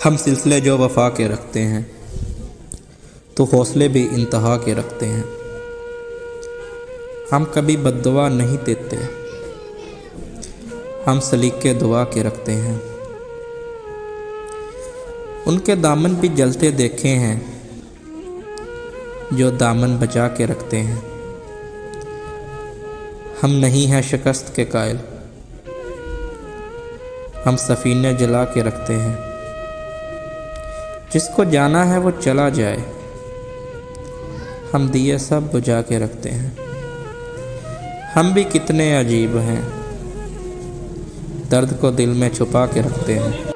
हम सिलसिले जो वफा के रखते हैं तो हौसले भी इंतहा के रखते हैं। हम कभी बद्दुआ नहीं देते, हम सलीके दुआ के रखते हैं। उनके दामन भी जलते देखे हैं जो दामन बचा के रखते हैं। हम नहीं हैं शिकस्त के कायल, हम सफीने जला के रखते हैं। जिसको जाना है वो चला जाए, हम दिए सब बुझा के रखते हैं। हम भी कितने अजीब हैं, दर्द को दिल में छुपा के रखते हैं।